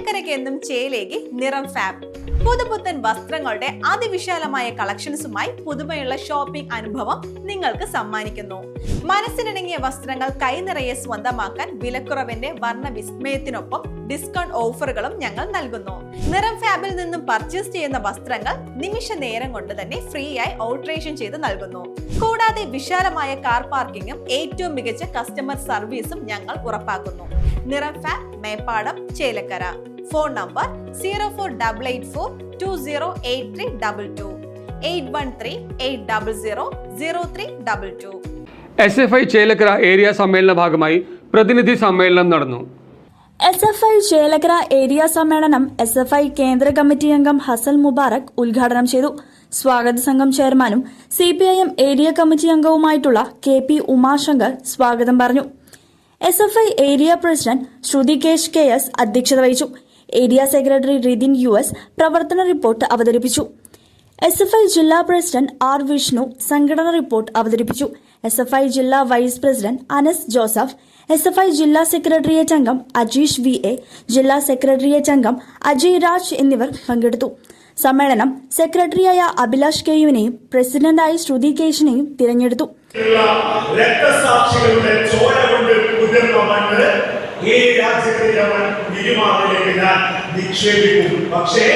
ചേലക്കരയ്ക്ക് എന്നും ചേലേക്ക് നിറം ഫാബ്. പുതുപുത്തൻ വസ്ത്രങ്ങളുടെ അതിവിശാലമായ കളക്ഷൻസുമായി പുതുമയുള്ള ഷോപ്പിംഗ് അനുഭവം നിങ്ങൾക്ക് സമ്മാനിക്കുന്നു. മനസ്സിനിണങ്ങിയ വസ്ത്രങ്ങൾ കൈനിറയെ സ്വന്തമാക്കാൻ വിലക്കുറവിന്റെ വർണ്ണ വിസ്മയത്തിനൊപ്പം ഡിസ്കൗണ്ട് ഓഫറുകളും ഞങ്ങൾ നൽകുന്നു. നിറം ഫാബിൽ നിന്നും പർച്ചേസ് ചെയ്യുന്ന വസ്ത്രങ്ങൾ നിമിഷ നേരം കൊണ്ട് തന്നെ ഫ്രീ ആയി ഓൾട്രേഷൻ ചെയ്ത് നൽകുന്നു. കൂടാതെ വിശാലമായ കാർ പാർക്കിംഗും ഏറ്റവും മികച്ച കസ്റ്റമർ സർവീസും ഞങ്ങൾ ഉറപ്പാക്കുന്നു. Niram fab, Meppadam, Chelakkara. Phone number 0484208322 813-800-0322. SFI Chelakkara area സമ്മേളന ഭാഗമായി പ്രതിനിധി സമ്മേളനം നടന്നു. SFI ചേലക്കര ഏരിയ സമ്മേളനം SFI കേന്ദ്ര കമ്മിറ്റി അംഗം ഹസൻ മുബാറക് ഉദ്ഘാടനം ചെയ്തു. സ്വാഗത സംഘം ചെയർമാനും CPIM ഏരിയ കമ്മിറ്റി അംഗവുമായിട്ടുള്ള KP ഉമാശങ്കർ സ്വാഗതം പറഞ്ഞു. SFI area president Sruthi Kesh KS അധ്യക്ഷത വഹിച്ചു. ഏരിയ സെക്രട്ടറി റിതിൻ US പ്രവർത്തന റിപ്പോർട്ട് അവതരിപ്പിച്ചു. SFI ജില്ലാ പ്രസിഡന്റ് R വിഷ്ണു സംഘടന റിപ്പോർട്ട് അവതരിപ്പിച്ചു. SFI ജില്ലാ vice president Anas Joseph, SFI ജില്ലാ സെക്രട്ടേറിയറ്റ് അംഗം അജീഷ് VA, ജില്ലാ സെക്രട്ടേറിയറ്റ് അംഗം അജയ് രാജ് എന്നിവർ പങ്കെടുത്തു. സമ്മേളനം സെക്രട്ടറിയായ അഭിലാഷ് കെയുവിനെയും പ്രസിഡന്റായി ശ്രുതി കേശിനെയും തിരഞ്ഞെടുത്തു. രക്തസാക്ഷികളുടെ ചോര കൊണ്ട് കുതിർന്ന മണ്ണ് ഈ രാജ്യത്തിന്റെ ഇരുമാറിലേക്ക് ഞാൻ നിക്ഷേപിക്കും. പക്ഷേ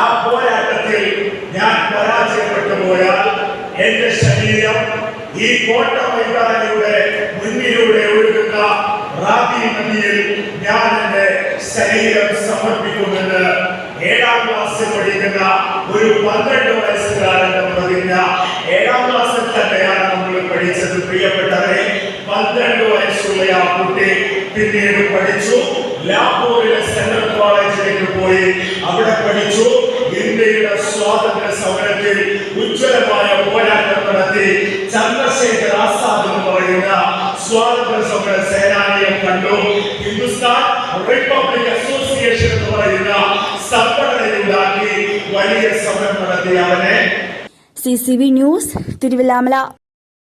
ആ പോരാട്ടത്തിൽ ഞാൻ പരാജയപ്പെട്ടു പോയാൽ എന്റെ ശരീരം ഈ കോട്ട മൈതാനിയുടെ മുന്നിലൂടെ ഒഴുകുന്ന റാബി നദിയിൽ ഞാൻ എന്റെ ശരീരം സമർപ്പിക്കുമെന്ന് 7ാം ക്ലാസ്സിൽ പഠിക്കുന്ന ഒരു 12 വയസ്സുകാരന്റെ പ്രതിജ്ഞ. 7ാം ക്ലാസ്സിൽ തന്നെയാണ് നമ്മൾ പഠിച്ചത്. പ്രിയപ്പെട്ടവരെ, 12 വയസ്സുള്ള ആ കുട്ടി പിന്നീട് പഠിച്ചു. ലാഹോറിലെ സെൻട്രൽ കോളേജിലേക്ക് പോയി അവിടെ പഠിച്ചു. ഇന്ത്യയുടെ സ്വാതന്ത്ര്യ സമരത്തിൽ ഉജ്ജ്വലമായ പോരാട്ടം നടത്തി. ചന്ദ്രശേഖർ ആസാദ് എന്ന് പറയുന്ന സ്വാതന്ത്ര്യ സമര സേനാനിയെ കണ്ടു. ഹിന്ദുസ്ഥാൻ റിപ്പബ്ലിക് അസോസിയേഷൻ എന്ന് പറയുന്ന സംഘടനയുണ്ടാക്കി വലിയ സമരം നടത്തി അവനെ. CCV news, Thiruvallamala.